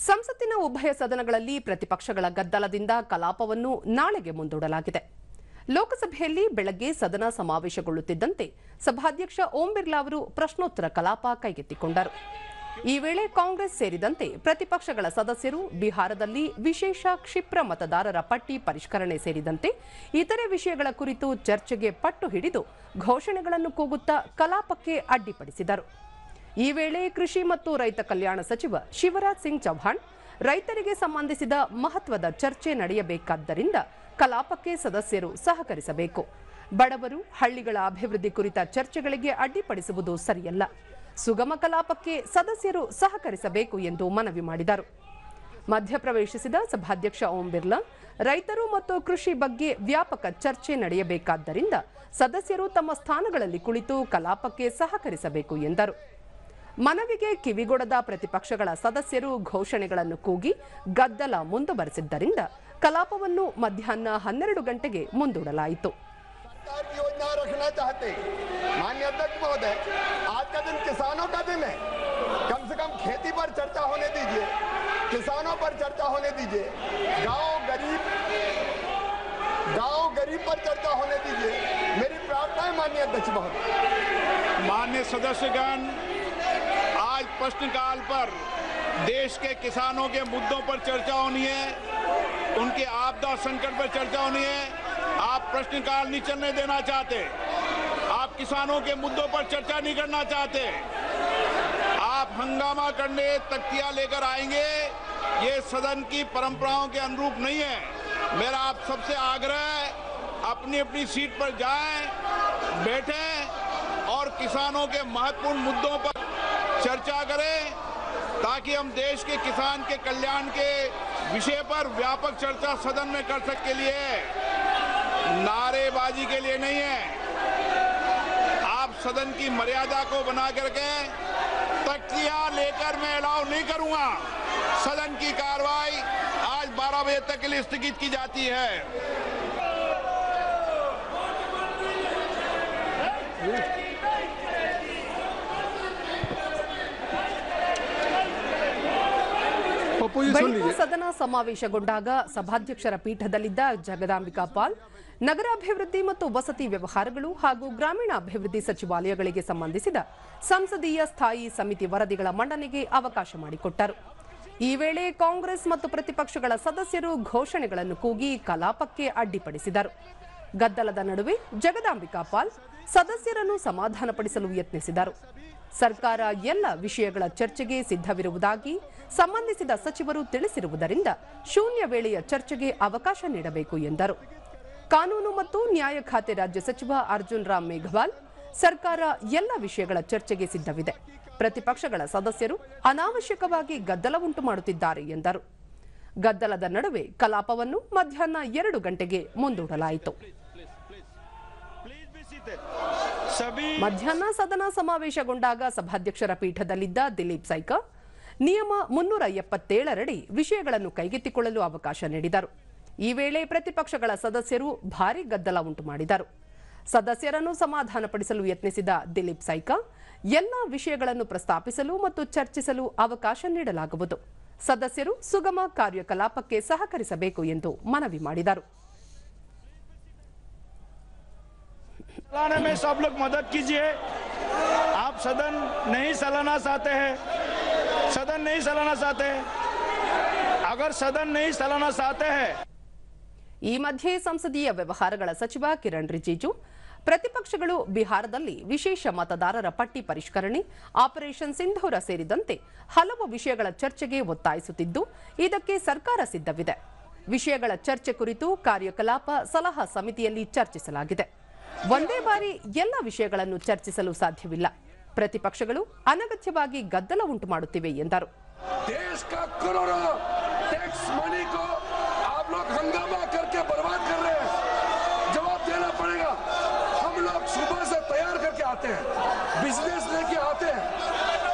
ಸಂಸತ್ತಿನ ಉಭಯ ಸದನಗಳಲ್ಲಿ ಪ್ರತಿಪಕ್ಷಗಳ ಗದ್ದಲದಿಂದ ಕಲಾಪವನ್ನು ನಾಳೆಗೆ ಮುಂದೂಡಲಾಗಿದೆ. ಲೋಕಸಭೆಯಲ್ಲಿ ಬೆಳಗ್ಗೆ ಸದನ ಸಮಾವೇಶಗೊಳ್ಳುತ್ತಿದ್ದಂತೆ ಸಭಾಧ್ಯಕ್ಷ ಓಂ ಬಿರ್ಲಾ ಅವರು ಪ್ರಶ್ನೋತ್ತರ ಕಲಾಪ ಕೈಗೆತ್ತಿಕೊಂಡರು. ಈ ವೇಳೆ ಕಾಂಗ್ರೆಸ್ ಸೇರಿದಂತೆ ಪ್ರತಿಪಕ್ಷಗಳ ಸದಸ್ಯರು ಬಿಹಾರದಲ್ಲಿ ವಿಶೇಷ ಕ್ಷಿಪ್ರ ಮತದಾರರ ಪಟ್ಟಿ ಪರಿಷ್ಕರಣೆ ಸೇರಿದಂತೆ ಇತರೆ ವಿಷಯಗಳ ಕುರಿತು ಚರ್ಚೆಗೆ ಪಟ್ಟು ಹಿಡಿದು ಘೋಷಣೆಗಳನ್ನು ಕೂಗುತ್ತಾ ಕಲಾಪಕ್ಕೆ ಅಡ್ಡಿಪಡಿಸಿದರು. ಈ ವೇಳೆ ಕೃಷಿ ಮತ್ತು ರೈತ ಕಲ್ಯಾಣ ಸಚಿವ ಶಿವರಾಜ್ ಸಿಂಗ್ ಚೌಹಾಣ್ ರೈತರಿಗೆ ಸಂಬಂಧಿಸಿದ ಮಹತ್ವದ ಚರ್ಚೆ ನಡೆಯಬೇಕಾದ್ದರಿಂದ ಕಲಾಪಕ್ಕೆ ಸದಸ್ಯರು ಸಹಕರಿಸಬೇಕು, ಬಡವರು ಹಳ್ಳಿಗಳ ಅಭಿವೃದ್ಧಿ ಕುರಿತ ಚರ್ಚೆಗಳಿಗೆ ಅಡ್ಡಿಪಡಿಸುವುದು ಸರಿಯಲ್ಲ, ಸುಗಮ ಕಲಾಪಕ್ಕೆ ಸದಸ್ಯರು ಸಹಕರಿಸಬೇಕು ಎಂದು ಮನವಿ ಮಾಡಿದರು. ಮಧ್ಯಪ್ರವೇಶಿಸಿದ ಸಭಾಧ್ಯಕ್ಷ ಓಂ ಬಿರ್ಲಾ ರೈತರು ಮತ್ತು ಕೃಷಿ ಬಗ್ಗೆ ವ್ಯಾಪಕ ಚರ್ಚೆ ನಡೆಯಬೇಕಾದ್ದರಿಂದ ಸದಸ್ಯರು ತಮ್ಮ ಸ್ಥಾನಗಳಲ್ಲಿ ಕುಳಿತು ಕಲಾಪಕ್ಕೆ ಸಹಕರಿಸಬೇಕು ಎಂದರು. ಮನವಿಗೆ ಕಿವಿಗೊಡದ ಪ್ರತಿಪಕ್ಷಗಳ ಸದಸ್ಯರು ಘೋಷಣೆಗಳನ್ನು ಕೂಗಿ ಗದ್ದಲ ಮುಂದುವರೆಸಿದ್ದರಿಂದ ಕಲಾಪವನ್ನು ಮಧ್ಯಾಹ್ನ 12 ಗಂಟೆಗೆ ಮುಂದೂಡಲಾಯಿತು. माननीय अध्यक्ष महोदय, आज का दिन किसानों का दिन है. कम से कम खेती पर चर्चा होने दीजिए, किसानों पर चर्चा होने दीजिए, गांव गरीब पर चर्चा होने दीजिए. मेरी प्रार्थना है माननीय अध्यक्ष महोदय. माननीय सदस्यगण, आज प्रश्नकाल पर देश के किसानों के मुद्दों पर चर्चा होनी है, उनके आपदा संकट पर चर्चा होनी है. आप प्रश्नकाल नहीं चलने देना चाहते, आप किसानों के मुद्दों पर चर्चा नहीं करना चाहते, आप हंगामा करने तख्तियां लेकर आएंगे. ये सदन की परंपराओं के अनुरूप नहीं है. मेरा आप सबसे आग्रह है, अपनी अपनी सीट पर जाएं, बैठें और किसानों के महत्वपूर्ण मुद्दों पर चर्चा करें, ताकि हम देश के किसान के कल्याण के विषय पर व्यापक चर्चा सदन में कर सके. के लिए नारेबाजी के लिए नहीं है. आप सदन की मर्यादा को बना करके तख्तियां लेकर मैं अलाउ नहीं करूंगा. सदन की कार्रवाई आज 12 बजे तक के लिए स्थगित की जाती है. ಬಳಿಕ ಸದನ ಸಮಾವೇಶಗೊಂಡಾಗ ಸಭಾಧ್ಯಕ್ಷರ ಪೀಠದಲ್ಲಿದ್ದ ಜಗದಾಂಬಿಕಾ ಪಾಲ್ ನಗರಾಭಿವೃದ್ಧಿ ಮತ್ತು ವಸತಿ ವ್ಯವಹಾರಗಳು ಹಾಗೂ ಗ್ರಾಮೀಣಾಭಿವೃದ್ಧಿ ಸಚಿವಾಲಯಗಳಿಗೆ ಸಂಬಂಧಿಸಿದ ಸಂಸದೀಯ ಸ್ಥಾಯಿ ಸಮಿತಿ ವರದಿಗಳ ಮಂಡನೆಗೆ ಅವಕಾಶ ಮಾಡಿಕೊಟ್ಟರು. ಈ ವೇಳೆ ಕಾಂಗ್ರೆಸ್ ಮತ್ತು ಪ್ರತಿಪಕ್ಷಗಳ ಸದಸ್ಯರು ಘೋಷಣೆಗಳನ್ನು ಕೂಗಿ ಕಲಾಪಕ್ಕೆ ಅಡ್ಡಿಪಡಿಸಿದರು. ಗದ್ದಲದ ನಡುವೆ ಜಗದಾಂಬಿಕಾ ಪಾಲ್ ಸದಸ್ಯರನ್ನು ಸಮಾಧಾನಪಡಿಸಲು ಯತ್ನಿಸಿದರು. ಸರ್ಕಾರ ಎಲ್ಲ ವಿಷಯಗಳ ಚರ್ಚೆಗೆ ಸಿದ್ಧವಿರುವುದಾಗಿ ಸಂಬಂಧಿಸಿದ ಸಚಿವರು ತಿಳಿಸಿರುವುದರಿಂದ ಶೂನ್ಯ ವೇಳೆಯ ಚರ್ಚೆಗೆ ಅವಕಾಶ ನೀಡಬೇಕು ಎಂದರು. ಕಾನೂನು ಮತ್ತು ನ್ಯಾಯ ಖಾತೆ ರಾಜ್ಯ ಸಚಿವ ಅರ್ಜುನ್ ರಾಮ್ ಮೇಘವಾಲ್ ಸರ್ಕಾರ ಎಲ್ಲ ವಿಷಯಗಳ ಚರ್ಚೆಗೆ ಸಿದ್ಧವಿದೆ, ಪ್ರತಿಪಕ್ಷಗಳ ಸದಸ್ಯರು ಅನಾವಶ್ಯಕವಾಗಿ ಗದ್ದಲ ಉಂಟು ಮಾಡುತ್ತಿದ್ದಾರೆ ಎಂದರು. ಗದ್ದಲದ ನಡುವೆ ಕಲಾಪವನ್ನು ಮಧ್ಯಾಹ್ನ 2 ಗಂಟೆಗೆ ಮುಂದೂಡಲಾಯಿತು. ಮಧ್ಯಾಹ್ನ ಸದನ ಸಮಾವೇಶಗೊಂಡಾಗ ಸಭಾಧ್ಯಕ್ಷರ ಪೀಠದಲ್ಲಿದ್ದ ದಿಲೀಪ್ ಸೈಕರ್ ನಿಯಮ 377ರಡಿ ವಿಷಯಗಳನ್ನು ಕೈಗೆತ್ತಿಕೊಳ್ಳಲು ಅವಕಾಶ ನೀಡಿದರು. ಈ ವೇಳೆ ಪ್ರತಿಪಕ್ಷಗಳ ಸದಸ್ಯರು ಭಾರೀ ಗದ್ದಲ ಉಂಟು ಮಾಡಿದರು. ಸದಸ್ಯರನ್ನು ಸಮಾಧಾನಪಡಿಸಲು ಯತ್ನಿಸಿದ ದಿಲೀಪ್ ಸೈಕರ್ ಎಲ್ಲ ವಿಷಯಗಳನ್ನು ಪ್ರಸ್ತಾಪಿಸಲು ಮತ್ತು ಚರ್ಚಿಸಲು ಅವಕಾಶ ನೀಡಲಾಗುವುದು, ಸದಸ್ಯರು ಸುಗಮ ಕಾರ್ಯಕಲಾಪಕ್ಕೆ ಸಹಕರಿಸಬೇಕು ಎಂದು ಮನವಿ ಮಾಡಿದರು. चलाने में सब लोग मदद कीजिए. आप सदन नहीं चलाना चाहते हैं, सदन नहीं चलाना चाहते हैं. अगर सदन नहीं चलाना चाहते हैं. ಈ ಮಧ್ಯೆ ಸಂಸದೀಯ ವ್ಯವಹಾರಗಳ ಸಚಿವ ಕಿರಣ್ ರಿಜಿಜು ಪ್ರತಿಪಕ್ಷಗಳು ಬಿಹಾರದಲ್ಲಿ ವಿಶೇಷ ಮತದಾರರ ಪಟ್ಟಿ ಪರಿಷ್ಕರಣೆ, ಆಪರೇಷನ್ ಸಿಂಧೂರ ಸೇರಿದಂತೆ ಹಲವು ವಿಷಯಗಳ ಚರ್ಚೆಗೆ ಒತ್ತಾಯಿಸುತ್ತಿದ್ದು, ಇದಕ್ಕೆ ಸರ್ಕಾರ ಸಿದ್ಧವಿದೆ. ವಿಷಯಗಳ ಚರ್ಚೆ ಕುರಿತು ಕಾರ್ಯಕಲಾಪ ಸಲಹಾ ಸಮಿತಿಯಲ್ಲಿ ಚರ್ಚಿಸಲಾಗಿದೆ. ಒಂದೇ ಬಾರಿ ಎಲ್ಲ ವಿಷಯಗಳನ್ನು ಚರ್ಚಿಸಲು ಸಾಧ್ಯವಿಲ್ಲ. ಪ್ರತಿಪಕ್ಷಗಳು ಅನಗತ್ಯವಾಗಿ ಗದ್ದಲ ಉಂಟು ಮಾಡುತ್ತಿವೆ ಎಂದರು. देश का करोड़ों टैक्स मनी को आप लोग हंगामा करके बर्बाद कर रहे हैं. जवाब देना पड़ेगा. हम लोग सुबह से तैयार करके आते हैं, बिजनेस लेके आते हैं,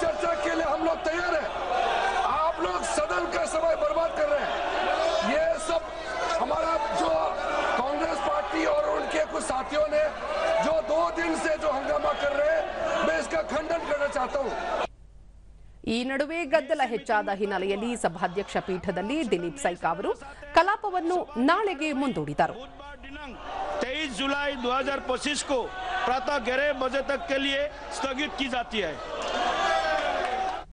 चर्चा के लिए हम लोग तैयार हैं. आप लोग सदन का समय बर्बाद कर रहे हैं. ये सब हमारा जो कांग्रेस पार्टी और उनके कुछ साथियों ने जो 2 दिन से जो हंगामा कर रहे हैं, मैं इसका खंडन करना चाहता हूं. ಈ ನಡುವೆ ಗದ್ದಲ ಹೆಚ್ಚಾದ ಹಿನ್ನೆಲೆಯಲ್ಲಿ ಸಭಾಧ್ಯಕ್ಷ ಪೀಠದಲ್ಲಿ ದಿಲೀಪ್ ಸೈಕಾ ಅವರು ಕಲಾಪವನ್ನು ನಾಳೆಗೆ ಮುಂದೂಡಿದರು. 23 जुलाई 2025 को प्रातः 11 बजे तक के लिए स्थगित की जाती है.